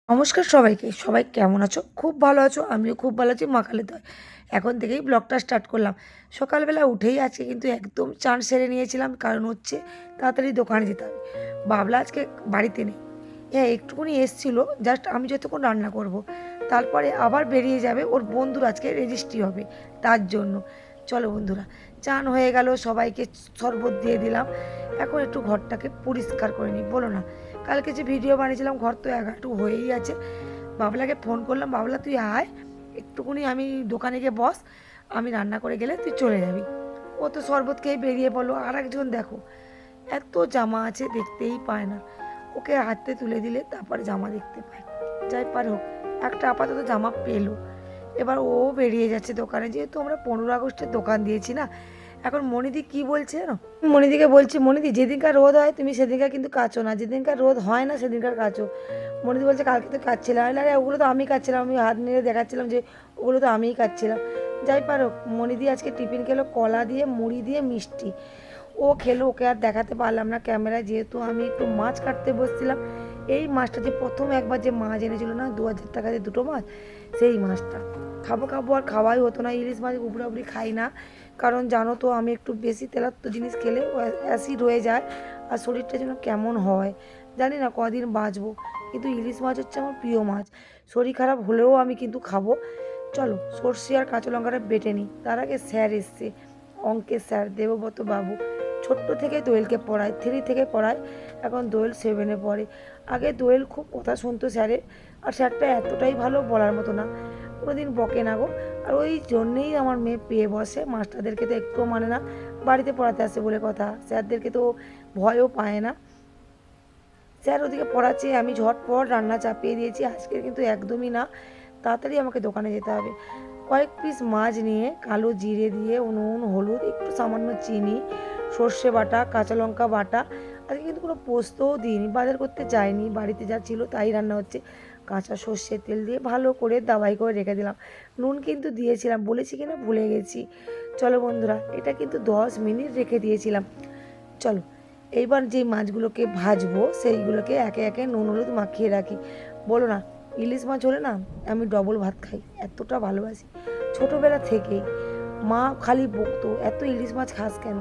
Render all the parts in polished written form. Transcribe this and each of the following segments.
নমস্কার সবাইকে। সবাই কেমন আছো? খুব ভালো আছো? আমিও খুব ভালো আছি মা কালীর দয়ায়। এখন থেকেই ব্লগটা স্টার্ট করলাম। সকালবেলা উঠেই আজকে কিন্তু একদম চান সেরে নিয়েছিলাম। কারণ হচ্ছে তাড়াতাড়ি দোকানে যেতে হবে। বাবলা আজকে বাড়িতে নেই। হ্যাঁ, একটুখানি এসছিল জাস্ট আমি যতক্ষণ রান্না করব। তারপরে আবার বেরিয়ে যাবে, ওর বন্ধুর আজকে রেজিস্ট্রি হবে তার জন্য। চলো বন্ধুরা, চান হয়ে গেল, সবাইকে শরবত দিয়ে দিলাম। এখন একটু ঘরটাকে পরিষ্কার করে নিই, বলো না? কালকে যে ভিডিও বানিয়েছিলাম, ঘর তো এগারটু হয়েই আছে। বাবলাকে ফোন করলাম, বাবলা তুই আয় একটুকুনি, আমি দোকানে গিয়ে বস, আমি রান্না করে গেলে তুই চলে যাবি। ও তো শরবত খেয়ে বেরিয়ে পড়লো। আর একজন দেখো, এত জামা আছে দেখতেই পায় না। ওকে হাতে তুলে দিলে তারপরে জামা দেখতে পায়। যাই পারে হোক, একটা আপাতত জামা পেলো। এবার ও বেরিয়ে যাচ্ছে দোকানে, যেহেতু আমরা 15 আগস্টের দোকান দিয়েছি না। এখন মনিদি কি বলছে জানো? মনিদিকে বলছি, মনিদি যেদিনকার রোদ হয় তুমি সেদিনকার কিন্তু কাচো না, যেদিনকার রোদ হয় না সেদিনকার কাচো। মনিদি বলছে কালকে তো কাচ্ছিলাম। আরে ওগুলো তো আমি কাচ্ছিলাম, আমি হাত নিয়ে দেখাচ্ছিলাম যে ওগুলো তো আমিই কাচ্ছিলাম। যাই পারো, মনিদি আজকে টিফিন খেলো কলা দিয়ে, মুড়ি দিয়ে, মিষ্টি। ও খেলো, ওকে আর দেখাতে পারলাম না ক্যামেরায়, যেহেতু আমি একটু মাছ কাটতে বসছিলাম। এই মাছটা যে প্রথম একবার যে মাছ এনেছিল না, 2000 টাকা দিয়ে দুটো মাছ, সেই মাছটা খাবো খাবো আর খাওয়াই হতো না। ইলিশ মাছ উপরাউপরি খাই না, কারণ জানো তো আমি একটু বেশি তেলাক্ত জিনিস খেলে অ্যাসিড হয়ে যায় আর শরীরটা যেন কেমন হয়, জানি না কদিন বাঁচবো। কিন্তু ইলিশ মাছ হচ্ছে আমার প্রিয় মাছ। শরীর খারাপ হলেও আমি কিন্তু খাবো। চলো সর্ষে আর কাঁচা লঙ্কাটা বেটে নিই। তার আগে স্যার এসছে, অঙ্কের স্যার দেবব্রত বাবু। ছোট্ট থেকে দোয়েলকে পড়ায়, 3 থেকে পড়ায়, এখন দোয়েল 7-এ পড়ে। আগে দোয়েল খুব কথা শুনতো স্যারের, আর স্যারটা এতটাই ভালো বলার মতো না, কোনোদিন বকে না গো। আর ওই জন্যেই আমার মেয়ে পেয়ে বসে, মাস্টারদেরকে তো একটুও মানে না, বাড়িতে পড়াতে আসে বলে কথা, স্যারদেরকে তো ভয়ও পায় না। স্যার ওদিকে পড়াচ্ছে, আমি ঝটপট রান্না চাপিয়ে দিয়েছি। আজকের কিন্তু একদমই না, তাড়াতাড়ি আমাকে দোকানে যেতে হবে। কয়েক পিস মাছ নিয়ে কালো জিরে দিয়ে, নুন হলুদ একটু সামান্য চিনি, সর্ষে বাটা, কাঁচা লঙ্কা বাটা। আজকে কিন্তু কোনো পোস্তও দিইনি, বাজার করতে যাইনি, বাড়িতে যা ছিল তাই রান্না হচ্ছে। কাঁচা সর্ষের তেল দিয়ে ভালো করে দাবাই করে রেখে দিলাম। নুন কিন্তু দিয়েছিলাম, বলেছি কিনা ভুলে গেছি। চলো বন্ধুরা, এটা কিন্তু 10 মিনিট রেখে দিয়েছিলাম। চলো এইবার যেই মাছগুলোকে ভাজবো সেইগুলোকে একে একে নুন হলুদ মাখিয়ে রাখি। বলো না, ইলিশ মাছ হলে না আমি ডবল ভাত খাই, এতটা ভালোবাসি। ছোটোবেলা থেকেই মা খালি বকতো, এত ইলিশ মাছ খাস কেন?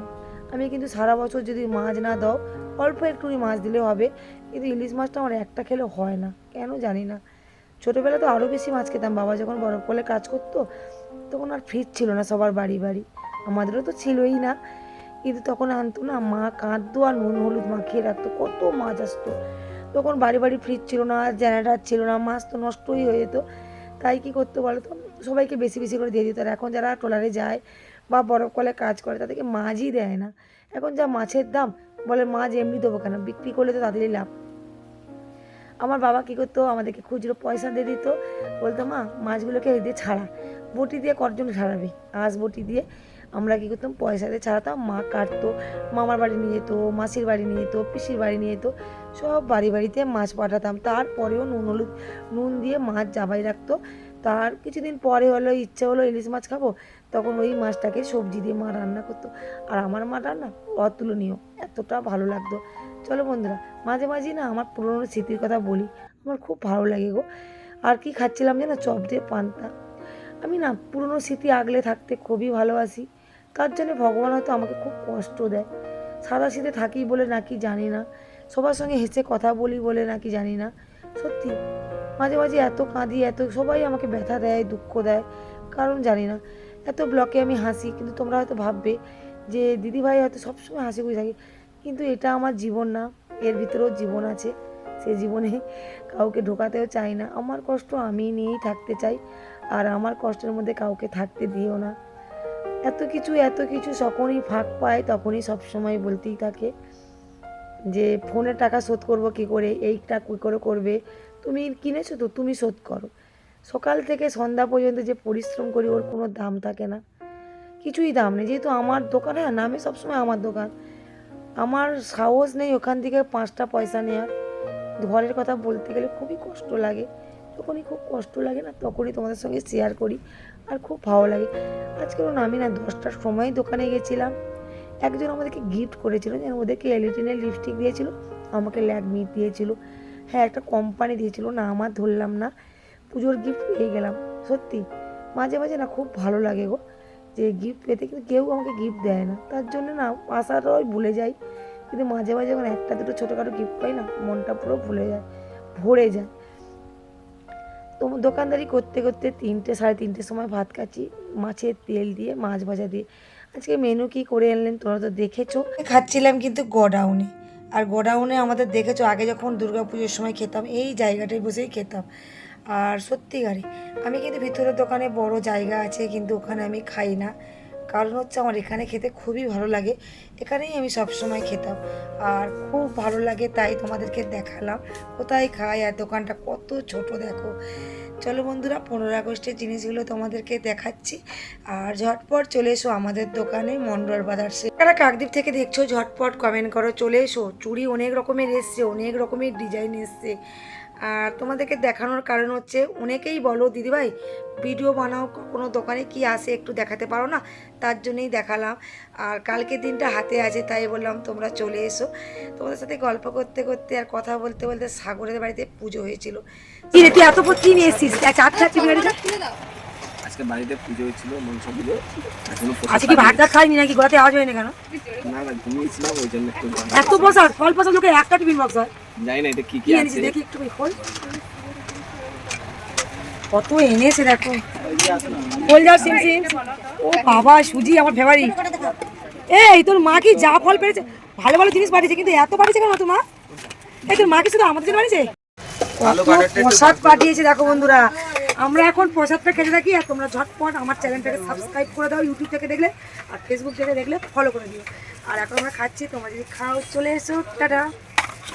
আমি কিন্তু সারা বছর যদি মাছ না দাও, অল্প একটুখানি মাছ দিলেও হবে, কিন্তু ইলিশ মাছটা আমার একটা খেলে হয় না, কেন জানি না। ছোটোবেলা তো আরও বেশি মাছ খেতাম, বাবা যখন বরফ কলে কাজ করতো তখন আর ফ্রিজ ছিল না সবার বাড়ি বাড়ি, আমাদেরও তো ছিলই না। কিন্তু তখন আনতো না মা, কাঁদতো আর নুন হলুদ মাখিয়ে রাখতো, কত মাছ আসতো। তখন বাড়ি বাড়ি ফ্রিজ ছিল না, জেনারেটার ছিল না, মাছ তো নষ্টই হয়ে যেত। তাই কী করতো বলো তো, সবাইকে বেশি বেশি করে দিয়ে দিত। আর এখন যারা ট্রলারে যায় বা বরফ কলে কাজ করে তাদেরকে মাছই দেয় না। এখন যা মাছের দাম, বলে মাছ এমনি দেবো কেন, বিক্রি করলে তো তাদেরই লাভ। আমার বাবা কী করতো, আমাদেরকে খুচরো পয়সা দিয়ে দিত, বলতো মা মাছগুলোকে এই দিয়ে ছাড়া, বটি দিয়ে কতজন ছাড়াবে, আঁশ বটি দিয়ে। আমরা কী করতাম, পয়সা দিয়ে ছাড়াতাম, মা কাটতো, মামার বাড়ি নিয়ে যেত, মাসির বাড়ি নিয়ে যেত, পিসির বাড়ি নিয়ে যেত, সব বাড়ি বাড়িতে মাছ পাঠাতাম। তারপরেও নুন হলুদ, নুন দিয়ে মাছ চাবাই রাখতো। তার কিছুদিন পরে হলো ইচ্ছে হলো ইলিশ মাছ খাবো, তখন ওই মাছটাকে সবজি দিয়ে মা রান্না করতো। আর আমার মা রান্না অতুলনীয়, এতটা ভালো লাগতো। চলো বন্ধুরা, মাঝে মাঝে না আমার পুরনো স্মৃতির কথা বলি, আমার খুব ভালো লাগে গো। আর কি খাচ্ছিলাম জানো, চপ দিয়ে পান্তা। আমি না পুরনো স্মৃতি আগলে থাকতে খুবই ভালোবাসি, তার জন্য ভগবান হয়তো আমাকে খুব কষ্ট দেয়। সাদা শীতে থাকি বলে নাকি জানি না, সবার সঙ্গে হেসে কথা বলি বলে নাকি জানি না, সত্যি মাঝে মাঝে এত কাঁদি, এত সবাই আমাকে ব্যথা দেয়, দুঃখ দেয়, কারণ জানি না। এত ব্লকে আমি হাসি, কিন্তু তোমরা হয়তো ভাববে যে দিদিভাই হয়তো সবসময় হাসি খুশি থাকে, কিন্তু এটা আমার জীবন না, এর ভিতরেও জীবন আছে। সে জীবনে কাউকে ঢোকাতেও চাই না, আমার কষ্ট আমি নিয়েই থাকতে চাই, আর আমার কষ্টের মধ্যে কাউকে থাকতে দিও না। এত কিছু এত কিছু যখনই ফাঁক পায় তখনই সবসময় বলতেই থাকে যে ফোনের টাকা শোধ করবো কী করে, এইটা কী করে করবে, তুমি কিনেছো তো তুমি শোধ করো। সকাল থেকে সন্ধ্যা পর্যন্ত যে পরিশ্রম করি ওর কোনো দাম থাকে না, কিছুই দাম নেই। যেহেতু আমার দোকান, হ্যাঁ নামে সবসময় আমার দোকান, আমার সাহস নেই ওখান থেকে 5টা পয়সা নেওয়ার। ঘরের কথা বলতে গেলে খুবই কষ্ট লাগে, যখনই খুব কষ্ট লাগে না তখনই তোমাদের সঙ্গে শেয়ার করি, আর খুব ভালো লাগে। আজকেও না আমি না 10টার সময় দোকানে গেছিলাম, একজন আমাদেরকে গিফট করেছিল, যেন ওদেরকে এলিটিনের লিপস্টিক দিয়েছিল, আমাকে ল্যাকমি দিয়েছিল। হ্যাঁ একটা কোম্পানি দিয়েছিল না, আমার ধরলাম না, পুজোর গিফট পেয়ে গেলাম। সত্যি মাঝে মাঝে না খুব ভালো লাগে গো যে গিফট পেতে, কিন্তু কেউ আমাকে গিফট দেয় না, তার জন্য না আশাটাই ভুলে যাই। কিন্তু মাঝে মাঝে যখন একটা দুটো ছোটোখাটো গিফট পাই না, মনটা পুরো ভরে যায়। তো দোকানদারি করতে করতে 3টে 3:30 সময় ভাত খাচ্ছি, মাছের তেল দিয়ে মাছ ভাজা দিয়ে। আজকে মেনু কি করে আনলেন তোমরা তো দেখেছো। খাচ্ছিলাম কিন্তু গোডাউনে, আর গোডাউনে আমাদের দেখেছো আগে যখন দুর্গাপুজোর সময় খেতাম এই জায়গাটায় বসেই খেতাম। আর সত্যিকারই আমি কিন্তু ভিতরের দোকানে বড় জায়গা আছে, কিন্তু ওখানে আমি খাই না, কারণ হচ্ছে আমার এখানে খেতে খুবই ভালো লাগে, এখানেই আমি সবসময় খেতাম আর খুব ভালো লাগে, তাই তোমাদেরকে দেখালাম কোথায় খাই। আর দোকানটা কত ছোট দেখো। চলো বন্ধুরা 15 আগস্টের জিনিসগুলো তোমাদেরকে দেখাচ্ছি। আর ঝটপট চলে এসো আমাদের দোকানে মন্ডল বাজারসে। যারা কাকদ্বীপ থেকে দেখছো ঝটপট কমেন্ট করো, চলে এসো। চুড়ি অনেক রকমের এসছে, অনেক রকমের ডিজাইন এসছে। আর তোমাদেরকে দেখানোর কারণ হচ্ছে অনেকেই বলো দিদিভাই ভিডিও বানাও, কোনো দোকানে কি আসে একটু দেখাতে পারো না, তার জন্যই দেখালাম। আর কালকের দিনটা হাতে আছে, তাই বললাম তোমরা চলে এসো। তোমাদের সাথে গল্প করতে করতে আর কথা বলতে বলতে সাগরের বাড়িতে পুজো হয়েছিল। কি রে তুই এত কি নিয়ে এসেছিস? আজকে বাড়িতে পুজো হয়েছিল, মনসা পুজো। এখনো আজকে কি ভাতটা খাইনি নাকি? গলাতে আওয়াজ হয়নি কেন? না না, ঘুমিয়েছিলাম ওই জন্য একটু এত প্রসাদ, ফল প্রসাদ লোকে একটা টিফিন বক্স হয়। জানি না এটা কি কি কি এনেছিস আছে। দেখি একটু খোল। কত এনেছে দেখো, খোল যাও সিম সিম। ও বাবা সুজি আমার ফেভারিট। এই তোর মা কি যা ফল পেয়েছে, ভালো ভালো জিনিস পাঠিয়েছে, কিন্তু এত পাঠিয়েছে কেন তোর মা? এই তোর মা কি শুধু আমাদের জন্য পাঠিয়েছে? প্রসাদ পাঠিয়েছে দেখো বন্ধুরা। আমরা এখন প্রসাদটা খেতে থাকি, আর তোমরা ঝটপট আমার চ্যানেলটাকে সাবস্ক্রাইব করে দাও, ইউটিউব থেকে দেখলে, আর ফেসবুক থেকে দেখলে ফলো করে দিও। আর এখন আমরা খাচ্ছি, তোমরা যদি খাও চলে এসো, টাটা।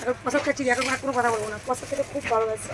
এখন প্রসাদ খাচ্ছি, এখন আর কোনো কথা বলবো না, প্রসাদ খেতে খুব ভালো লাগছে।